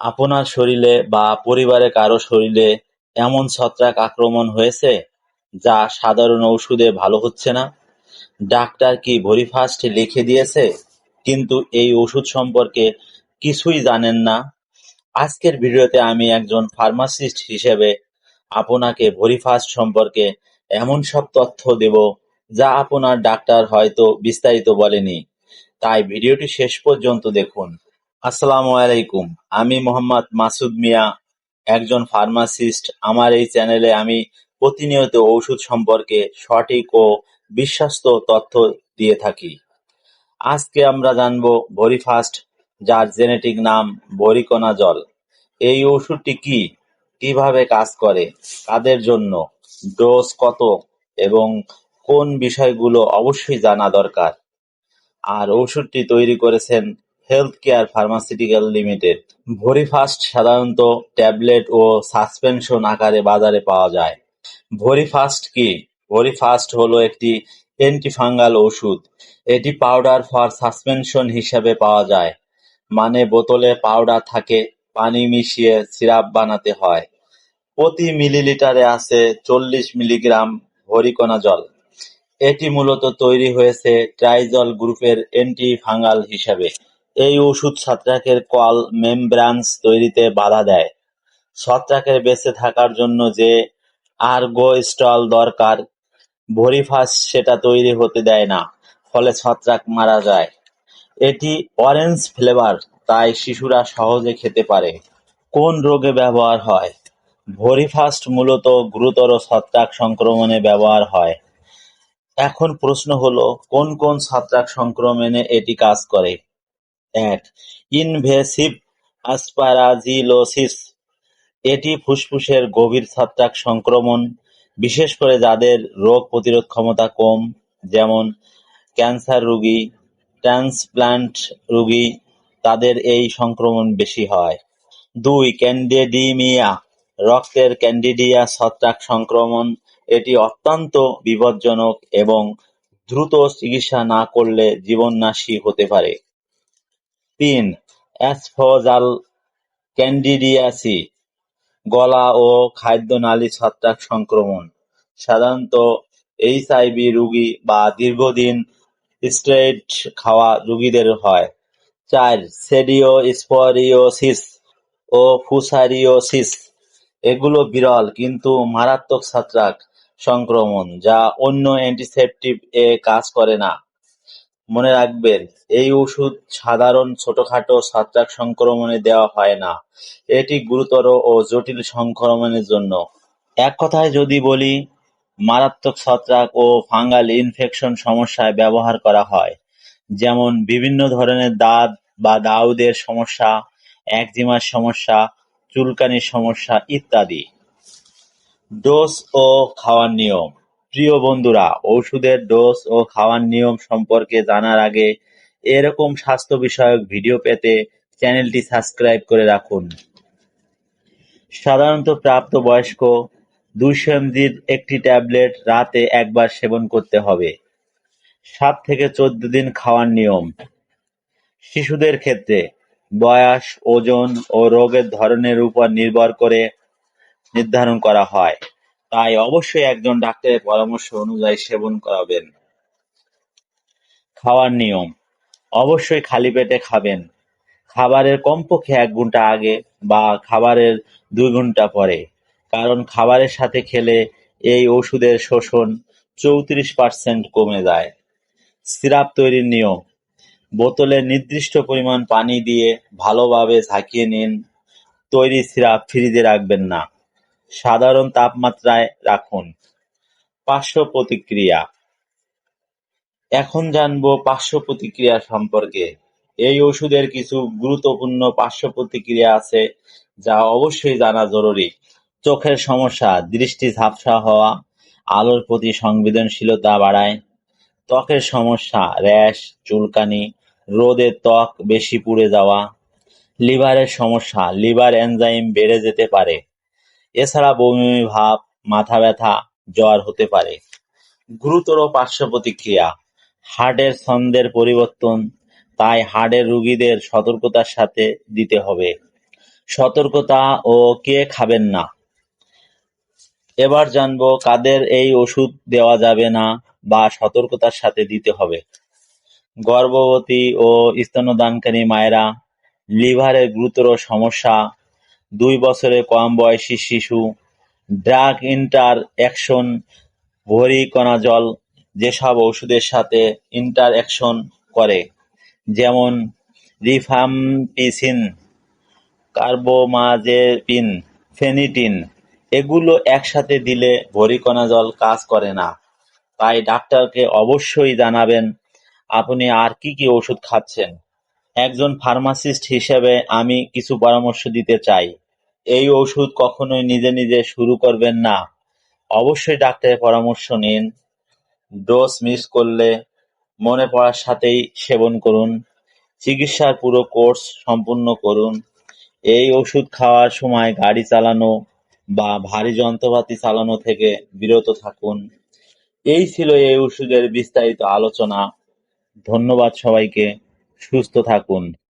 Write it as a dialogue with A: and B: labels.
A: আপনার শরীরে বা পরিবারের কারো শরীরে এমন ছত্রাক আক্রমণ হয়েছে যা সাধারণ ওষুধে ভালো হচ্ছে না। ডাক্তার কি ভরিফাস্ট লিখে দিয়েছে, কিন্তু এই ওষুধ সম্পর্কে কিছুই জানেন না। আজকের ভিডিওতে আমি একজন ফার্মাসিস্ট হিসেবে আপনাকে ভরিফাস্ট সম্পর্কে এমন সব তথ্য দেব যা আপনার ডাক্তার হয়তো বিস্তারিত বলেনি। তাই ভিডিওটি শেষ পর্যন্ত দেখুন। আসসালামু আলাইকুম, আমি মোহাম্মদ মাসুদ মিয়া, একজন ফার্মাসিস্ট। আমার এই চ্যানেলে আমি প্রতিনিয়ত ওষুধ সম্পর্কে সঠিক ও বিশ্বস্ত তথ্য দিয়ে থাকি। আজকে আমরা জানব ভরিফাস্ট, যার জেনেটিক নাম ভোরিকোনাজল। এই ওষুধটি কি, কিভাবে কাজ করে, কাদের জন্য, ডোজ কত এবং কোন বিষয়গুলো অবশ্যই জানা দরকার। আর ওষুধটি তৈরি করেছেন হেলথ কেয়ার ফার্মাসিউটিক্যাল লিমিটেড। ভরিফাস্ট সাধারণত ট্যাবলেট ও সাসপেনশন আকারে বাজারে পাওয়া যায়। ভরিফাস্ট কি? ভরিফাস্ট হলো একটি অ্যান্টিফাঙ্গাল ওষুধ। এটি পাউডার ফর সাসপেনশন হিসেবে পাওয়া যায়, মানে বোতলে পাউডার থাকে, পানি মিশিয়ে সিরাপ বানাতে হয়। প্রতি মিলিলিটারে আছে 40 মিলিগ্রাম ভরিকোনাজল। এটি মূলত তৈরি হয়েছে ট্রাইজল গ্রুপের অ্যান্টি-ফাঙ্গাল হিসেবে। এই ওষুধ ছত্রাকের কল মেমব্রানস তৈরিতে বাধা দেয়। ছত্রাকের বেঁচে থাকার জন্য যে আর্গোস্টল দরকার, ভরিফাস্ট সেটা তৈরি হতে দেয় না, ফলে ছত্রাক মারা যায়। এটি অরেঞ্জ ফ্লেভার, তাই শিশুরা সহজে খেতে পারে। কোন রোগে ব্যবহার হয়? ভরিফাস্ট মূলত গুরুতর ছত্রাক সংক্রমণে ব্যবহার হয়। এখন প্রশ্ন হলো, কোন কোন ছত্রাক সংক্রমণে এটি কাজ করে? ১. ইনভেসিভ অ্যাসপারাজিলোসিস। এটি ফুসফুসের গভীর ছত্রাক সংক্রমণ, বিশেষ করে যাদের রোগ প্রতিরোধ ক্ষমতা কম, যেমন ক্যান্সার রোগী, ট্রান্সপ্লান্ট রোগী, তাদের এই সংক্রমণ বেশি হয়। ২. ক্যান্ডিডিমিয়া। রক্তের ক্যান্ডিডিয়া ছত্রাক সংক্রমণ। এটি অত্যন্ত বিপজ্জনক এবং দ্রুত চিকিৎসা না করলে জীবননাশী হতে পারে। ৩. অ্যাসফজাল ক্যান্ডিডিয়াসি। গলা ও খাদ্যনালী ছত্রাক সংক্রমণ, সাধারণত এইচআইভি রোগী বা দীর্ঘদিন স্টেরয়েড খাওয়া রোগীদের হয়। ৪. সেডিওস্পোরিওসিস ও ফুসারিওসিস। এগুলো বিরল কিন্তু মারাত্মক ছত্রাক সংক্রমণ যা অন্য অ্যান্টিসেপটিক এ কাজ করে না। মনে রাখবেন, এই ওষুধ সাধারণ ছোটখাটো ছত্রাক সংক্রমণে দেওয়া হয় না, এটি গুরুতর ও জটিল সংক্রমণের জন্য। এক কথায় যদি বলি, মারাত্মক ছত্রাক ও ফাঙ্গাল ইনফেকশন সমস্যায় ব্যবহার করা হয়, যেমন বিভিন্ন ধরনের দাঁত বা দাউদের সমস্যা, একজিমার সমস্যা, চুলকানির সমস্যা ইত্যাদি। ডোজ ও খাওয়ার নিয়ম। প্রিয় বন্ধুরা, ওষুধের ডোজ ও খাওয়ার নিয়ম সম্পর্কে জানার আগে এরকম স্বাস্থ্য বিষয়ক ভিডিও পেতে চ্যানেলটি সাবস্ক্রাইব করে রাখুন। সাধারণত প্রাপ্তবয়স্ক 200 এমজির একটি ট্যাবলেট রাতে একবার সেবন করতে হবে। 7 থেকে 14 দিন খাওয়ার নিয়ম। শিশুদের ক্ষেত্রে বয়স, ওজন ও রোগের ধরনের উপর নির্ভর করে নির্ধারণ করা হয়, তাই অবশ্যই একজন ডাক্তারের পরামর্শ অনুযায়ী সেবন করাবেন। খাওয়ার নিয়ম: অবশ্যই খালি পেটে খাবেন। খাবারের কমপক্ষে 1 ঘন্টা আগে বা খাবারের 2 ঘন্টা পরে, কারণ খাবারের সাথে খেলে এই ওষুধের শোষণ 34% কমে যায়। সিরাপ তৈরির নিয়ম: বোতলে নির্দিষ্ট পরিমাণ পানি দিয়ে ভালোভাবে ঝাঁকিয়ে নিন। তৈরি সিরাপ ফ্রিজে রাখবেন না, সাধারণ তাপমাত্রায় রাখুন। পার্শ্ব প্রতিক্রিয়া। এখন জানব পার্শ্ব প্রতিক্রিয়া সম্পর্কে। এই ওষুধের কিছু গুরুত্বপূর্ণ পার্শ্ব প্রতিক্রিয়া আছে যা অবশ্যই জানা জরুরি। চোখের সমস্যা, দৃষ্টি ঝাপসা হওয়া, আলোর প্রতি সংবেদনশীলতা বাড়ায়। ত্বকের সমস্যা, র্যাশ, চুলকানি, রোদে ত্বক বেশি পুড়ে যাওয়া। লিভারের সমস্যা, লিভার এনজাইম বেড়ে যেতে পারে। এছাড়া বমি বমি ভাব, মাথা ব্যথা, জ্বর হতে পারে। গুরুতর পার্শ্ব প্রতিক্রিয়া: হার্টের ছন্দের পরিবর্তন, তাই হার্টের রোগীদের সতর্কতার সাথে দিতে হবে। সতর্কতা ও কে খাবেন না। এবার জানবো কাদের এই ওষুধ দেওয়া যাবে না বা সতর্কতার সাথে দিতে হবে। গর্ভবতী ও স্তন্যদানকারী মায়েরা, লিভারের গুরুতর সমস্যা, 2 বছরের কম বয়সী শিশু, ড্রাগ ইন্টার অ্যাকশন ভোরিকোনাজল যেসব ওষুধের সাথে ইন্টার অ্যাকশন করে, যেমন রিফাম্পিসিন, কার্বোমাজেপিন, ফেনিটিন, এগুলো একসাথে দিলে ভোরিকোনাজল কাজ করে না। তাই ডাক্তারকে অবশ্যই জানাবেন আপনি আর কি কি ওষুধ খাচ্ছেন। একজন ফার্মাসিস্ট হিসেবে আমি কিছু পরামর্শ দিতে চাই। এই ওষুধ কখনোই নিজে নিজে শুরু করবেন না, অবশ্যই ডাক্তারের পরামর্শ নিন। ডোজ মিস করলে মনে পড়ার সাথেই সেবন করুন। চিকিৎসার পুরো কোর্স সম্পূর্ণ করুন। এই ওষুধ খাওয়ার সময় গাড়ি চালানো বা ভারী যন্ত্রপাতি চালানো থেকে বিরত থাকুন। এই ছিল এই ওষুধের বিস্তারিত আলোচনা। ধন্যবাদ সবাইকে। সুস্থ থাকুন।